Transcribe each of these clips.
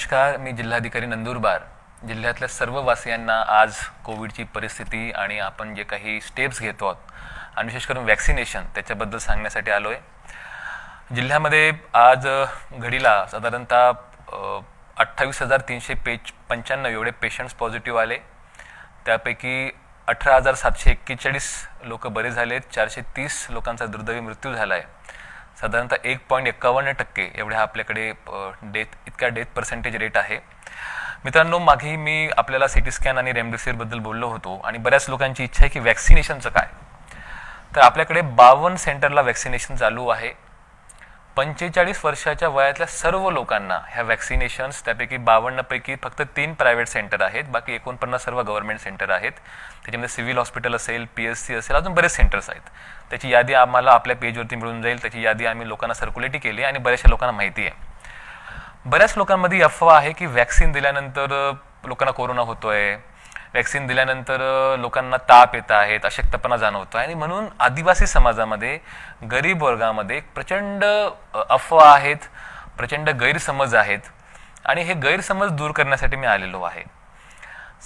नमस्कार, मी जिल्हाधिकारी नंदुरबार. जिल्ह्यातल्या सर्व वासियांना आज कोविडची परिस्थिती आणि आपण जे काही स्टेप्स घेतो आहोत आणि विशेष करून वॅक्सिनेशन त्याच्याबद्दल सांगण्यासाठी आलो आहे. जिल्ह्यामध्ये आज घडीला साधारणतः 28,395 एवढे पेशंट्स पॉझिटिव्ह आले. त्यापैकी 18,741 लोक बरे झालेत. 430 लोकांचा दुर्दैवी मृत्यू झाला आहे. साधारणतः 1.51% एवढ्या आपल्याकडे इतका डेथ पर्सेंटेज रेट आहे. मित्रांनो, मागेही मी आपल्याला सिटी स्कॅन आणि रेमडेसिवीरबद्दल बोललो होतो आणि बऱ्याच लोकांची इच्छा आहे की वॅक्सिनेशनचं काय. तर आपल्याकडे 52 सेंटरला वॅक्सिनेशन चालू आहे. 45 वर्षाच्या वयातल्या सर्व लोकांना ह्या वॅक्सिनेशन्स, त्यापैकी 52 पैकी फक्त 3 प्रायव्हेट सेंटर आहेत, बाकी 49 सर्व गव्हर्नमेंट सेंटर आहेत. त्याच्यामध्ये सिव्हिल हॉस्पिटल असेल, PSC असेल, अजून बरेच सेंटर्स आहेत. त्याची यादी आम्हाला आपल्या पेजवरती मिळून जाईल. त्याची यादी आम्ही लोकांना सर्क्युलेट केली आणि बऱ्याचशा लोकांना माहिती आहे. बऱ्याच लोकांमध्ये अफवा आहे की वॅक्सिन दिल्यानंतर लोकांना कोरोना होतोय, वॅक्सिन दिल्यानंतर लोकांना ताप येत आहेत, अशक्तपणा जाणवतो आहे आणि म्हणून आदिवासी समाजामध्ये, गरीब वर्गामध्ये प्रचंड अफवा आहेत, प्रचंड गैरसमज आहेत आणि हे गैरसमज दूर करण्यासाठी मी आलेलो आहे.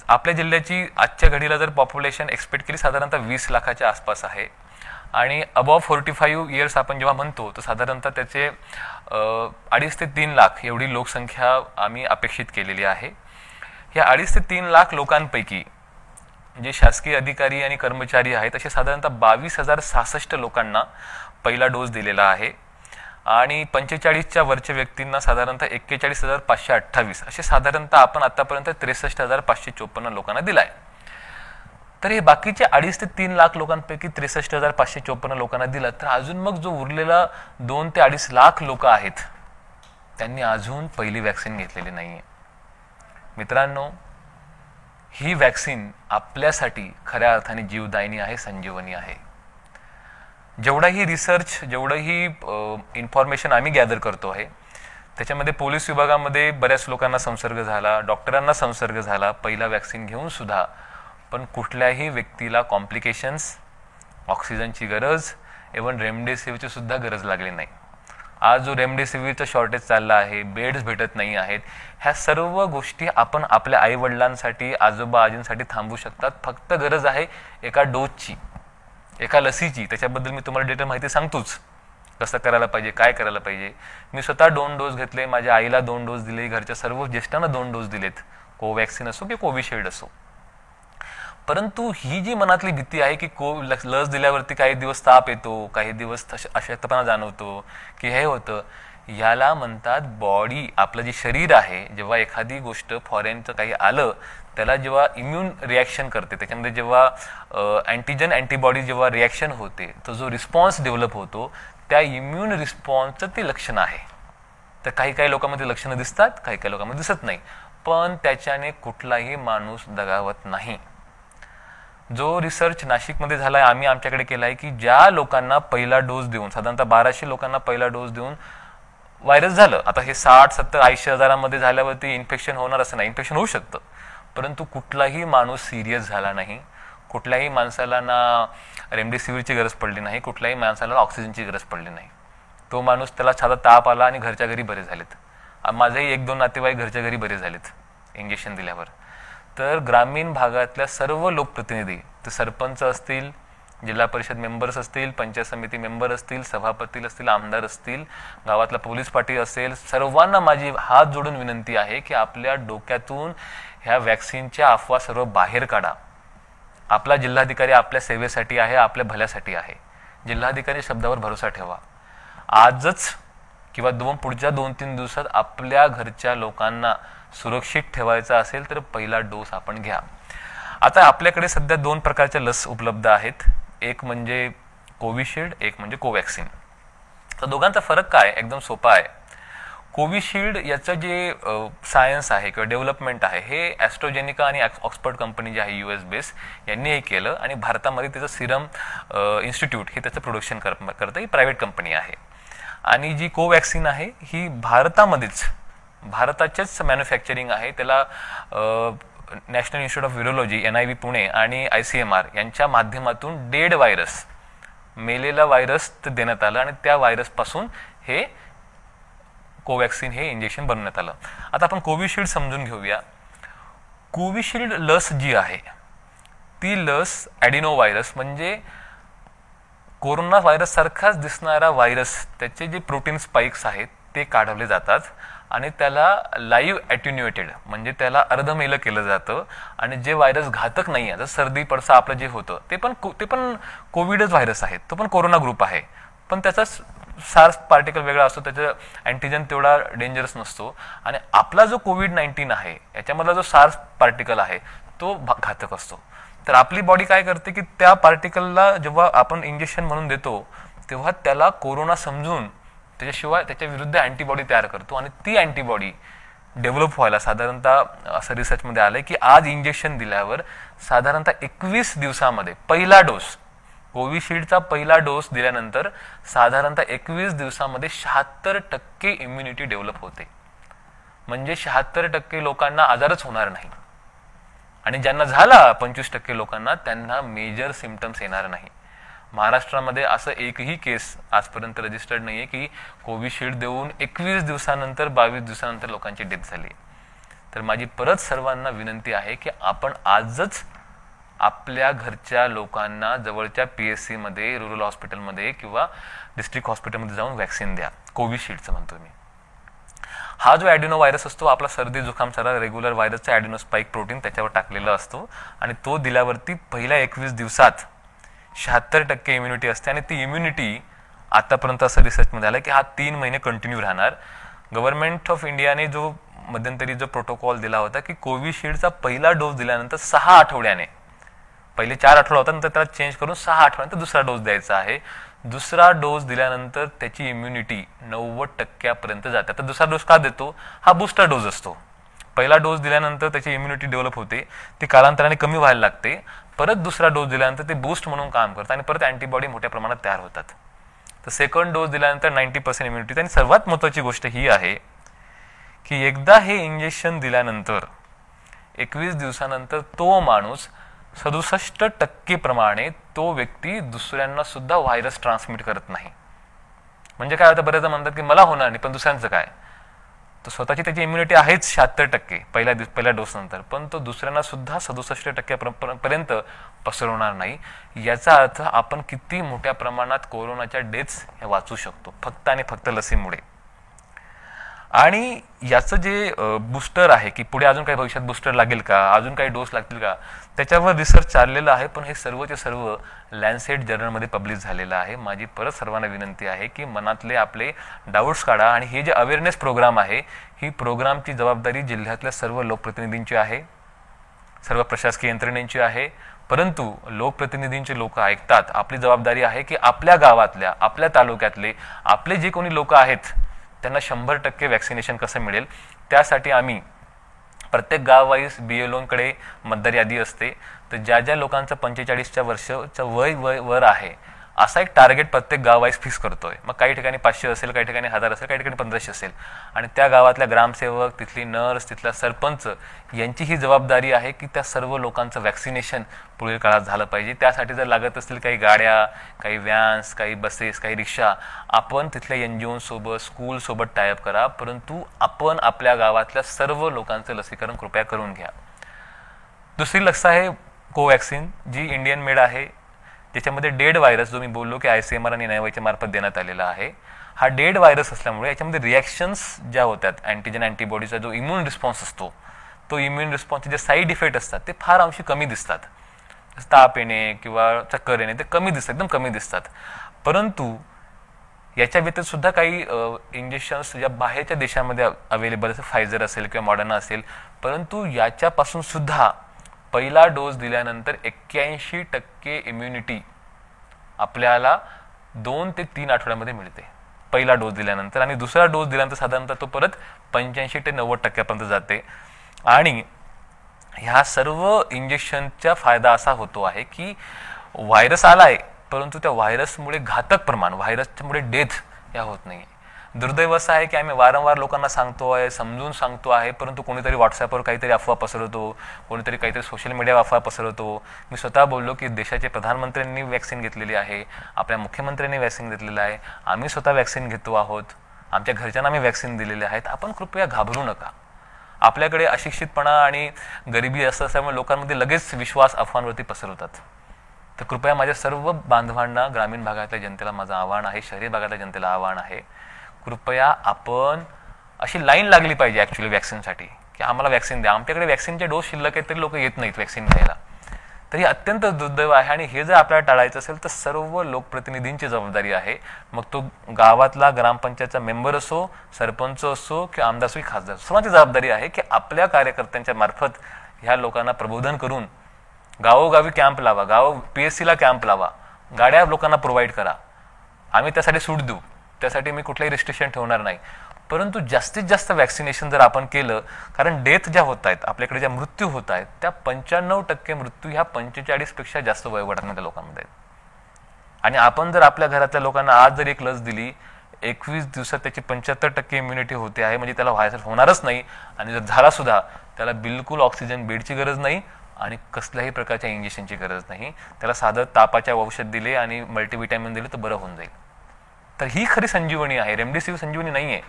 आपल्या जिल्ह्याची आजच्या घडीला जर पॉप्युलेशन एक्सपेक्ट केली साधारणतः 20 लाखाच्या आसपास आहे आणि अबॉव 45 इयर्स आपण जेव्हा म्हणतो तर साधारणतः त्याचे 2.5 ते 3 लाख एवढी लोकसंख्या आम्ही अपेक्षित केलेली आहे. या 2.5 ते 3 लाख लोकांपैकी जे शासकीय अधिकारी आणि कर्मचारी आहेत असे साधारणतः 22,066 लोकांना पहिला डोस दिलेला आहे आणि 45च्या वरच्या व्यक्तींना साधारणतः 41,528 असे साधारणतः आपण आतापर्यंत 63,554 लोकांना दिलाय. तर हे बाकीचे 2.5 ते 3 लाख लोकांपैकी 63,554 लोकांना दिला तर अजून मग जो उरलेला 2 ते 2.5 लाख लोक आहेत त्यांनी अजून पहिली वॅक्सिन घेतलेली नाहीये. मित्रांनो, ही वॅक्सिन आपल्यासाठी खऱ्या अर्थाने जीवदायिनी आहे, संजीवनी आहे. जेवढाही रिसर्च, जेवढंही इन्फॉर्मेशन आम्ही गॅदर करतो आहे त्याच्यामध्ये पोलीस विभागामध्ये बऱ्याच लोकांना संसर्ग झाला, डॉक्टरांना संसर्ग झाला पहिला वॅक्सिन घेऊन सुद्धा, पण कुठल्याही व्यक्तीला कॉम्प्लिकेशन्स, ऑक्सिजनची गरज, इव्हन रेमडेसिवीरची सुद्धा गरज लागली नाही. आज जो रेमडेसिवीरचा शॉर्टेज चालला आहे, बेड्स भेटत नाही आहेत, ह्या सर्व गोष्टी आपण आपल्या आईवडिलांसाठी, आजोबा आजींसाठी थांबवू शकतात. फक्त गरज आहे एका डोसची, एका लसीची. त्याच्याबद्दल मी तुम्हाला डिटेल माहिती सांगतोच, कसं करायला पाहिजे, काय करायला पाहिजे. मी स्वतः 2 डोस घेतले, माझ्या आईला 2 डोस दिले, घरच्या सर्व ज्येष्ठांना 2 डोस दिलेत, कोवॅक्सिन असो की कोविशिल्ड असो. परंतु ही जी मनातली भीती आहे की लस दिल्यावरती काही दिवस ताप येतो, काही दिवस अशक्तपणा जाणवतो की हे होतं, याला म्हणतात बॉडी, आपलं जे शरीर आहे, जेव्हा एखादी गोष्ट फॉरेनचं काही आलं त्याला जेव्हा इम्युन रिॲक्शन करते, त्याच्यामध्ये जेव्हा अँटीजन अँटीबॉडी जेव्हा रिॲक्शन होते, तो जो रिस्पॉन्स डेव्हलप होतो त्या इम्युन रिस्पॉन्सचं ते लक्षण आहे. तर काही लोकांमध्ये लक्षणं दिसतात, काही लोकांमध्ये दिसत नाही, पण त्याच्याने कुठलाही माणूस दगावत नाही. जो रिसर्च नाशिकमध्ये झालाय, आम्ही आमच्याकडे केला आहे की ज्या लोकांना पहिला डोस देऊन, साधारणतः 1200 लोकांना पहिला डोस देऊन व्हायरस झालं. आता हे 60, 70, 80 हजारामध्ये झाल्यावरती इन्फेक्शन होणार असं नाही, इन्फेक्शन होऊ शकतं, परंतु कुठलाही माणूस सिरियस झाला नाही, कुठल्याही माणसाला ना रेमडेसिवीरची गरज पडली नाही, कुठल्याही माणसाला ऑक्सिजनची गरज पडली नाही. तो माणूस, त्याला साधा ताप आला आणि घरच्या घरी बरे झालेत. माझेही 1-2 नातेवाईक घरच्या घरी बरे झालेत इंजेक्शन दिल्यावर. तर ग्रामीण भागातल्या सर्व लोकप्रतिनिधी, ते सरपंच असतील, जिल्हा परिषद मेंबर्स असतील, पंचायत समिती मेंबर असतील, सभापती असतील, आमदार असतील, गावातला पोलीस पाटील असेल, सर्वांना माझी हात जोडून विनंती आहे की आपल्या डोक्यातून ह्या वॅक्सिनच्या अफवा सर्व बाहेर काढा. आपला जिल्हाधिकारी आपल्या सेवेसाठी आहे, आपल्या भल्यासाठी आहे. जिल्हाधिकारी शब्दावर भरोसा ठेवा. आजच किंवा पुढच्या 2-3 दिवसात आपल्या घरच्या लोकांना सुरक्षित ठेवायचा असेल तर पहिला डोस आपण घ्या. आता आपल्याकडे सध्या 2 प्रकारच्या लस उपलब्ध आहेत, एक म्हणजे कोविशिल्ड, एक म्हणजे कोवॅक्सिन. तर दोघांचा फरक काय, एकदम सोपा आहे. कोविशिल्ड याचं जे सायन्स आहे किंवा डेव्हलपमेंट आहे हे ॲस्ट्रोजेनिका आणि ऑक्सफर्ड कंपनी जी आहे US बेस यांनी हे केलं आणि भारतामध्ये त्याचं सिरम इन्स्टिट्यूट हे त्याचं प्रोडक्शन करतं, ही प्रायव्हेट कंपनी आहे. आणि जी कोवॅक्सिन आहे ही भारताच्याच मॅन्युफॅक्चरिंग आहे. त्याला national institute of virology NIV Pune आणि ICMR यांच्या माध्यमातून डेड व्हायरस, मेलेला व्हायरस देण्यात आला आणि त्या व्हायरसपासून हे कोवॅक्सिन हे इंजेक्शन बनवण्यात आलं. आता आपण कोविशिल्ड समजून घेऊया. कोविशिल्ड लस जी आहे ती लस ॲडिनो व्हायरस म्हणजे कोरोना व्हायरस सारखाच दिसणारा व्हायरस, त्याचे जे प्रोटीन स्पाइक्स आहेत ते काढवले जातात आणि त्याला लाईव्ह ॲट्युन्युएटेड म्हणजे त्याला अर्धमेलं केलं जातं. आणि जे व्हायरस घातक नाही आहे, जसं सर्दी पडसा आपलं जे होतं ते पण कोविडच व्हायरस आहे, तो पण कोरोना ग्रुप आहे, पण त्याचा सार्स पार्टिकल वेगळा असतो, त्याचा अँटीजन तेवढा डेंजरस नसतो. आणि आपला जो कोविड-19 आहे याच्यामधला जो सार्स पार्टिकल आहे तो घातक असतो. तर आपली बॉडी काय करते की त्या पार्टिकलला जेव्हा आपण इंजेक्शन म्हणून देतो तेव्हा त्याला कोरोना समजून त्याच्याशिवाय त्याच्या विरुद्ध अँटीबॉडी तयार करतो. आणि ती अँटीबॉडी डेव्हलप व्हायला साधारणतः असं रिसर्चमध्ये आलंय की आज इंजेक्शन दिल्यावर साधारणतः 21 दिवसामध्ये पहिला डोस, कोविशिल्डचा पहिला डोस दिल्यानंतर साधारणतः 21 दिवसामध्ये 76% इम्युनिटी डेव्हलप होते. म्हणजे 76% लोकांना आजारच होणार नाही. आणि ज्यांना झाला 25% लोकांना त्यांना मेजर सिम्पटम्स येणार नाही. महाराष्ट्रामध्ये असं एकही केस आजपर्यंत रजिस्टर्ड नाहीये की कोविशिल्ड देऊन 21 दिवसानंतर 22 दिवसानंतर लोकांची डेथ झाली. तर माझी परत सर्वांना विनंती आहे की आपण आजच आपल्या घरच्या लोकांना जवळच्या PSC मध्ये, रुरल हॉस्पिटलमध्ये किंवा डिस्ट्रिक्ट हॉस्पिटलमध्ये जाऊन व्हॅक्सिन द्या. कोविशिल्डचं म्हणतो मी. हा जो ॲडिनो व्हायरस असतो आपला सर्दी जुखाम सारा रेग्युलर व्हायरसचा ॲडिनो स्पाइक प्रोटीन त्याच्यावर टाकलेला असतो आणि तो दिल्यावरती पहिल्या 21 दिवसात 76% इम्युनिटी असते. आणि ती इम्युनिटी आतापर्यंत असं रिसर्चमध्ये आलं की हा 3 महिने कंटिन्यू राहणार. गव्हर्नमेंट ऑफ इंडियाने जो मध्यंतरी जो प्रोटोकॉल दिला होता की कोविशिल्डचा पहिला डोस दिल्यानंतर 6 आठवड्याने, पहिले 4 आठवडा होता नंतर त्याला चेंज करून 6 आठवड्यानंतर दुसरा डोस द्यायचा आहे. दुसरा डोस दिल्यानंतर त्याची इम्युनिटी 90% जाते. आता दुसरा डोस का देतो? हा बूस्टर डोस असतो. पहिला डोस दिल्यानंतर त्याची इम्युनिटी डेव्हलप होते, ती कालांतराने कमी व्हायला लागते. परत दुसरा डोस दिल्यानंतर ते बूस्ट म्हणून काम करतं आणि परत अँटीबॉडी मोठ्या प्रमाणात तयार होतात. तर सेकंड डोस दिल्यानंतर 90% इम्युनिटी. आणि सर्वात महत्त्वाची गोष्ट ही आहे की एकदा हे इंजेक्शन दिल्यानंतर 21 दिवसानंतर तो माणूस 67% प्रमाणे तो व्यक्ती दुसऱ्यांना सुद्धा व्हायरस ट्रान्समिट करत नाही. म्हणजे काय होतं, बरेचदा म्हणतात की मला होणार नाही पण दुसऱ्यांचं काय, तर स्वतःची त्याची इम्युनिटी आहेच 76% पहिल्या डोस नंतर, पण तो दुसऱ्यांना सुद्धा 67% पर्यंत पसरवणार नाही. याचा अर्थ आपण किती मोठ्या प्रमाणात कोरोनाच्या डेथ्स हे वाचू शकतो फक्त आणि फक्त लसीमुळे. आणि याचं जे बूस्टर आहे की पुढे अजून काही भविष्यात बूस्टर लागेल का, अजून काही डोस लागतील का, त्याच्यावर रिसर्च चाललेला आहे. पण हे सर्वचे सर्व लॅन्सेट जर्नलमध्ये पब्लिश झालेलं आहे. माझी परत सर्वांना विनंती आहे की मनातले आपले डाऊट्स काढा. आणि हे जे अवेअरनेस प्रोग्राम आहे, ही प्रोग्रामची जबाबदारी जिल्ह्यातल्या सर्व लोकप्रतिनिधींची आहे, सर्व प्रशासकीय यंत्रणेची आहे. परंतु लोकप्रतिनिधींचे लोक ऐकतात. आपली जबाबदारी आहे की आपल्या गावातल्या, आपल्या तालुक्यातले आपले जे कोणी लोक आहेत त्यांना 100% वॅक्सिनेशन कसं मिळेल, त्यासाठी आम्ही प्रत्येक गाववाईज BLOंकडे मतदार यादी असते. तर ज्या ज्या लोकांचं 45 वर्षाच्या वर आहे असा एक टार्गेट प्रत्येक गाववाईज फिक्स करतोय. मग काही ठिकाणी 500 असेल, काही ठिकाणी 1000 असेल, काही ठिकाणी 1500 असेल. आणि त्या गावातल्या ग्रामसेवक, तिथली नर्स, तिथला सरपंच यांची ही जबाबदारी आहे की त्या सर्व लोकांचं वॅक्सिनेशन पुढील काळात झालं पाहिजे. त्यासाठी जर लागत असतील काही गाड्या, काही व्हॅन्स, काही बसेस, काही रिक्षा, आपण तिथल्या NGO सोबत, स्कूल सोबत टायअप करा. परंतु आपण आपल्या गावातल्या सर्व लोकांचं लसीकरण कृपया करून घ्या. दुसरी लस आहे कोवॅक्सिन, जी इंडियन मेड आहे. त्याच्यामध्ये डेड व्हायरस जो मी बोललो की ICMR आणि NIOH मार्फत देण्यात आलेला आहे. हा डेड व्हायरस असल्यामुळे याच्यामध्ये रिॲक्शन्स ज्या होतात, अँटीजन अँटीबॉडीचा जो इम्युन रिस्पॉन्स असतो, तो इम्युन रिस्पॉन्सचे जे साईड इफेक्ट असतात ते फार अंशी कमी दिसतात. ताप येणे किंवा चक्कर येणे ते कमी दिसतात, एकदम कमी दिसतात. परंतु याच्या व्यतिरिक्त सुद्धा काही इंजेक्शन्स ज्या बाहेरच्या देशामध्ये अवेलेबल असेल, फायझर असेल किंवा मॉडर्ना असेल, परंतु याच्यापासून सुद्धा पहिला डोस दिल्यानंतर 81% इम्युनिटी आपल्याला 2 ते 3 आठवड्यामध्ये मिळते पहिला डोस दिल्यानंतर. आणि दुसरा डोस दिल्यानंतर साधारणतः तो परत 85 ते 90% जाते. आणि ह्या सर्व इंजेक्शनचा फायदा असा होतो आहे की व्हायरस आलाय परंतु त्या व्हायरसमुळे घातक प्रमाण, व्हायरसमुळे डेथ या होत नाही. दुर्दैव असं आहे की आम्ही वारंवार लोकांना सांगतो आहे, समजून सांगतो आहे, परंतु कोणीतरी व्हॉट्सअपवर काहीतरी अफवा पसरवतो, कोणीतरी काहीतरी सोशल मीडियावर अफवा पसरवतो. मी स्वतः बोललो की देशाचे प्रधानमंत्र्यांनी वॅक्सिन घेतलेली आहे, आपल्या मुख्यमंत्र्यांनी वॅक्सिन घेतलेलं आहे, आम्ही स्वतः वॅक्सिन घेतो आहोत. आमच्या घरच्यांना आम्ही वॅक्सिन दिलेले आहेत, आपण कृपया घाबरू नका. आपल्याकडे अशिक्षितपणा आणि गरिबी असल्यामुळे लोकांमध्ये लगेच विश्वास अफवांवरती पसरवतात. तर कृपया माझ्या सर्व बांधवांना, ग्रामीण भागातल्या जनतेला माझं आव्हान आहे, शहरी भागातल्या जनतेला आव्हान आहे, कृपया आपण अशी लाईन लागली पाहिजे ॲक्च्युली वॅक्सिनसाठी की आम्हाला वॅक्सिन द्या. आमच्याकडे वॅक्सिनचे डोस शिल्लक आहेत तरी लोक येत नाहीत वॅक्सिन घ्यायला. तर ही अत्यंत दुर्दैव आहे आणि हे जर आपल्याला टाळायचं असेल तर सर्व लोकप्रतिनिधींची जबाबदारी आहे. मग तो गावातला ग्रामपंचायतचा मेंबर असो, सरपंच असो किंवा आमदार असो, खासदार, सर्वांची जबाबदारी आहे की आपल्या कार्यकर्त्यांच्या मार्फत ह्या लोकांना प्रबोधन करून गावोगावी कॅम्प लावा, PSCला कॅम्प लावा, गाड्या लोकांना प्रोव्हाइड करा. आम्ही त्यासाठी सूट देऊ, त्यासाठी मी कुठलाही रिस्ट्रिक्शन ठेवणार नाही. परंतु जास्तीत जास्त वॅक्सिनेशन जर आपण केलं, कारण डेथ ज्या होत आहेत, आपल्याकडे ज्या मृत्यू होत आहेत त्या 95% मृत्यू ह्या 45पेक्षा जास्त वयोगटातल्या लोकांमध्ये आहेत. आणि आपण जर आपल्या घरातल्या लोकांना आज जर एक लस दिली, 21 दिवसात त्याची 75% इम्युनिटी होते आहे, म्हणजे त्याला व्हायरस होणारच नाही. आणि जर झाला सुद्धा त्याला बिलकुल ऑक्सिजन बेडची गरज नाही आणि कसल्याही प्रकारच्या इंजेक्शनची गरज नाही. त्याला साधं तापाच्या औषध दिले आणि मल्टीव्हिटॅमिन दिले तर बरं होऊन जाईल. तर ही खरी संजीवनी आहे. रेमडेसिवीर संजीवनी नाही आहे.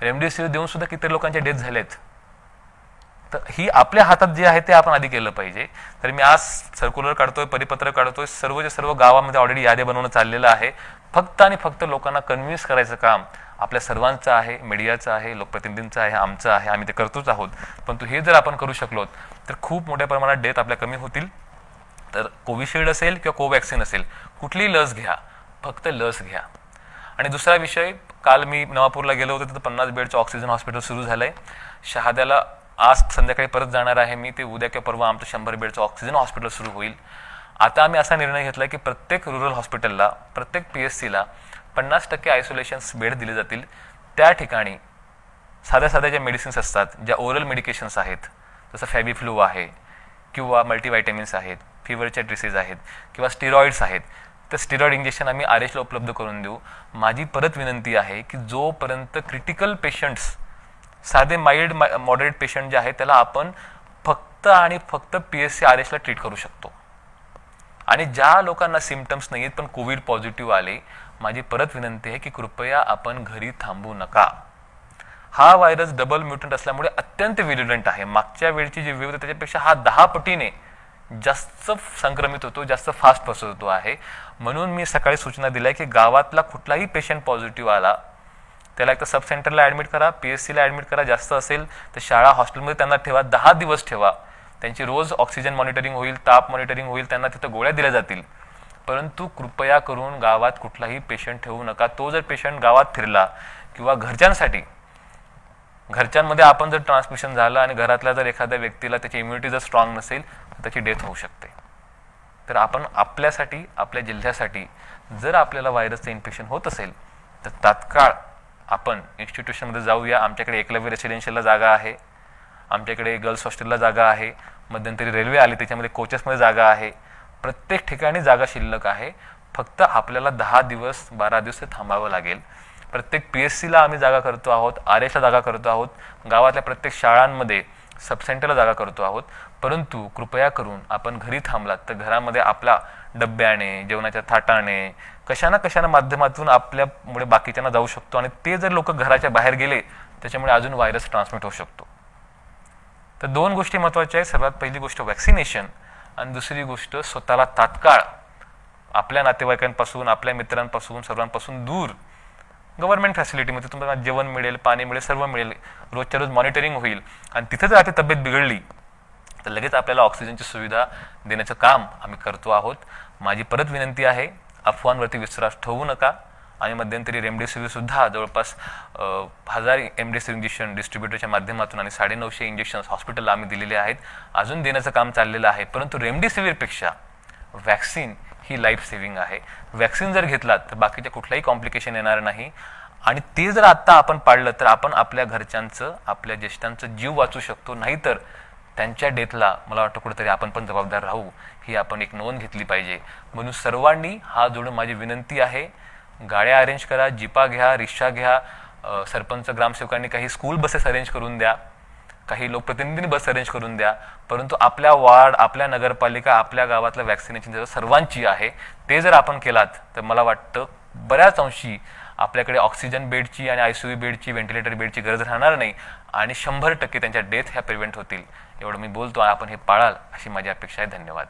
रेमडेसिवीर देऊन सुद्धा किती लोकांचे डेथ झालेत. तर ही आपल्या हातात जे आहे ते आपण आधी केलं पाहिजे. तर मी आज सर्क्युलर काढतोय, परिपत्र काढतोय, सर्वच्या सर्व गावामध्ये ऑलरेडी याद्या बनवणं चाललेलं आहे. फक्त आणि फक्त लोकांना कन्व्हिन्स करायचं काम आपल्या सर्वांचं आहे, मीडियाचं आहे, लोकप्रतिनिधींचं आहे, आमचं आहे. आम्ही ते करतोच आहोत. परंतु हे जर आपण करू शकलो तर खूप मोठ्या प्रमाणात डेथ आपल्या कमी होतील. तर कोविशिल्ड असेल किंवा कोवॅक्सिन असेल, कुठलीही लस घ्या, फक्त लस घ्या. आणि दुसरा विषय, काल मी नवापूरला गेलो होतो, तिथं 50 बेडचं ऑक्सिजन हॉस्पिटल सुरू झालंय. शहाद्याला आज संध्याकाळी परत जाणार आहे मी. ते उद्या किंवा परवा आमचं 100 बेडचं ऑक्सिजन हॉस्पिटल सुरू होईल. आता आम्ही असा निर्णय घेतला की प्रत्येक रुरल हॉस्पिटलला, प्रत्येक PSCला 50% आयसोलेशन्स बेड दिले जातील. त्या ठिकाणी साध्या ज्या मेडिसिन्स असतात, ज्या ओरल मेडिकेशन्स आहेत, जसं फॅबिफ्लू आहे किंवा मल्टीव्हिटॅमिन्स आहेत, फिवरच्या ड्रेसेस आहेत किंवा स्टिरॉइड्स आहेत, तर स्टिरॉइड इंजेक्शन आम्ही RHला उपलब्ध करून देऊ. माझी परत विनंती आहे की जोपर्यंत क्रिटिकल पेशंट्स, साधे माइल्ड मॉडरेट पेशंट जे आहेत, त्याला आपण फक्त आणि फक्त PSC RHला ट्रीट करू शकतो. आणि ज्या लोकांना सिम्पटम्स नाही आहेत पण कोविड पॉझिटिव्ह आले, माझी परत विनंती आहे की कृपया आपण घरी थांबू नका. हा व्हायरस डबल म्युटंट असल्यामुळे अत्यंत व्हिरुलंट आहे. मागच्या वेळची जी वेव्ह त्याच्यापेक्षा हा 10 पटीने जास्त संक्रमित होतो, जास्त फास्ट पसरतो आहे. म्हणून मी सकाळी सूचना दिल्या की गावातला कुठलाही पेशंट पॉझिटिव्ह आला त्याला एक तर सब सेंटरला ऍडमिट करा, PSCला ऍडमिट करा, जास्त असेल तर शाळा हॉस्टेलमध्ये त्यांना ठेवा, 10 दिवस ठेवा. त्यांची रोज ऑक्सिजन मॉनिटरिंग होईल, ताप मॉनिटरिंग होईल, त्यांना तिथं गोळ्या दिल्या जातील. परंतु कृपया करून गावात कुठलाही पेशंट ठेवू नका. तो जर पेशंट गावात फिरला किंवा घरच्यांमध्ये आपण जर ट्रान्समिशन झालं आणि घरातल्या जर एखाद्या व्यक्तीला त्याची इम्युनिटी जर स्ट्रॉंग नसेल तर त्याची डेथ होऊ शकते. तर आपण आपल्यासाठी, आपल्या जिल्ह्यासाठी जर आपल्याला व्हायरसचं इन्फेक्शन होत असेल तर तात्काळ आपण इन्स्टिट्यूशनमध्ये जाऊया. आमच्याकडे एकलव्य रेसिडेन्शियलला जागा आहे, आमच्याकडे गर्ल्स हॉस्टेलला जागा आहे, मध्यंतरी रेल्वे आली त्याच्यामध्ये कोचेसमध्ये जागा आहे. प्रत्येक ठिकाणी जागा शिल्लक आहे. फक्त आपल्याला 10 दिवस 12 दिवस थांबावं लागेल. प्रत्येक PSCला आम्ही जागा करतो आहोत, RHला जागा करतो आहोत, गावातल्या प्रत्येक शाळांमध्ये सब सेंटरला जागा करतो आहोत. परंतु कृपया करून आपण घरी थांबलात तर घरामध्ये आपल्या डब्याने, जेवणाच्या थाटाने, कशाना माध्यमातून आपल्यामुळे बाकीच्यांना जाऊ शकतो. आणि ते जर लोक घराच्या बाहेर गेले त्याच्यामुळे अजून व्हायरस ट्रान्समिट होऊ शकतो. तर 2 गोष्टी महत्त्वाच्या आहेत. सर्वात पहिली गोष्ट वॅक्सिनेशन आणि दुसरी गोष्ट स्वतःला तात्काळ आपल्या नातेवाईकांपासून, आपल्या मित्रांपासून, सर्वांपासून दूर गव्हर्नमेंट फॅसिलिटीमध्ये तुम्हाला जेवण मिळेल, पाणी मिळेल, सर्व मिळेल, रोजच्या रोज मॉनिटरिंग होईल. आणि तिथे जर आपली तब्येत बिघडली तर लगेच आपल्याला ऑक्सिजनची सुविधा देण्याचं काम आम्ही करतो आहोत. माझी परत विनंती आहे, अफवांवरती विश्वास ठेवू नका. आणि मध्यंतरी रेमडेसिवीर सुद्धा जवळपास 1000 रेमडेसिवीर इंजेक्शन डिस्ट्रीब्युटरच्या माध्यमातून आणि 950 इंजेक्शन्स हॉस्पिटलला आम्ही दिलेले आहेत. अजून देण्याचं काम चाललेलं आहे. परंतु रेमडेसिवीरपेक्षा वॅक्सिन ही लाईफ सेव्हिंग आहे. वॅक्सिन जर घेतलात तर बाकीच्या कुठलाही कॉम्प्लिकेशन येणार नाही. आणि ते जर आत्ता आपण पाळलं तर आपण आपल्या घरच्यांचं, आपल्या ज्येष्ठांचं जीव वाचू शकतो. नाहीतर त्यांच्या डेथला मला वाटतं कुठेतरी आपण पण जबाबदार राहू, ही आपण एक नोंद घेतली पाहिजे. म्हणून सर्वांनी हात जोडून माझी विनंती आहे, गाड्या अरेंज करा, जीपा घ्या, रिक्षा घ्या. सरपंच, ग्रामसेवकांनी काही स्कूल बसेस अरेंज करून द्या, काही लोकप्रतिनिधींनी बस अरेंज करून द्या. परंतु आपल्या वार्ड, आपल्या नगरपालिका, आपल्या गावातलं वॅक्सिनेशन सर्वांची आहे. ते जर आपण केलात तर मला वाटतं बऱ्याच अंशी आपल्याकडे ऑक्सिजन बेडची आणि ICU बेडची, व्हेंटिलेटर बेडची गरज राहणार नाही आणि 100% त्यांच्या डेथ ह्या प्रिव्हेंट होतील. एवढं मी बोलतो. आपण हे पाळाल अशी माझी अपेक्षा आहे. धन्यवाद.